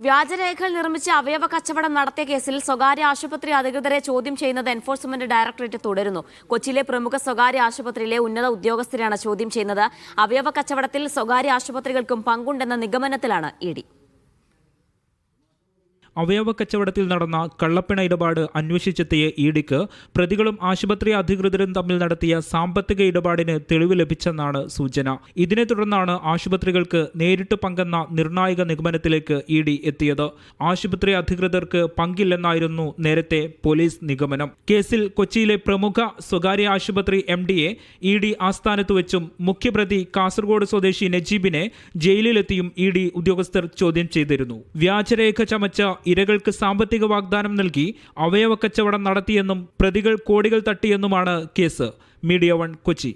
വ്യാജരേഖകൾ നിർമ്മിച്ച് അവയവ കച്ചവടം നടത്തിയ കേസിൽ സ്വകാര്യ ആശുപത്രി അധികൃതരെ ചോദ്യം ചെയ്യുന്നത് എൻഫോഴ്സ്മെന്റ് ഡയറക്ടറേറ്റ് തുടരുന്നു. കൊച്ചിയിലെ പ്രമുഖ സ്വകാര്യ ആശുപത്രിയിലെ ഉന്നത ഉദ്യോഗസ്ഥരെയാണ് ചോദ്യം ചെയ്യുന്നത്. അവയവ കച്ചവടത്തിൽ സ്വകാര്യ ആശുപത്രികൾക്കും പങ്കുണ്ടെന്ന നിഗമനത്തിലാണ് ഇഡി. അവയവ കച്ചവടത്തിൽ നടന്ന കള്ളപ്പണ ഇടപാട് അന്വേഷിച്ചെത്തിയ ഇഡിക്ക് പ്രതികളും ആശുപത്രി അധികൃതരും തമ്മിൽ നടത്തിയ സാമ്പത്തിക ഇടപാടിന് തെളിവ് ലഭിച്ചെന്നാണ് സൂചന. ഇതിനെ തുടർന്നാണ് ആശുപത്രികൾക്ക് നേരിട്ട് പങ്കെന്ന നിർണായക നിഗമനത്തിലേക്ക് ഇഡി എത്തിയത്. ആശുപത്രി അധികൃതർക്ക് പങ്കില്ലെന്നായിരുന്നു നേരത്തെ പോലീസ് നിഗമനം. കേസിൽ കൊച്ചിയിലെ പ്രമുഖ സ്വകാര്യ ആശുപത്രി MDയെ ഇഡി ആസ്ഥാനത്ത് വെച്ചും മുഖ്യപ്രതി കാസർഗോഡ് സ്വദേശി നജീബിനെ ജയിലിലെത്തിയും ഇഡി ഉദ്യോഗസ്ഥർ ചോദ്യം ചെയ്തിരുന്നു. വ്യാജരേഖ ചമച്ച ഇരകൾക്ക് സാമ്പത്തിക വാഗ്ദാനം നൽകി അവയവ കച്ചവടം നടത്തിയെന്നും പ്രതികൾ കോടികൾ തട്ടിയെന്നുമാണ് കേസ്. മീഡിയ 1 കൊച്ചി.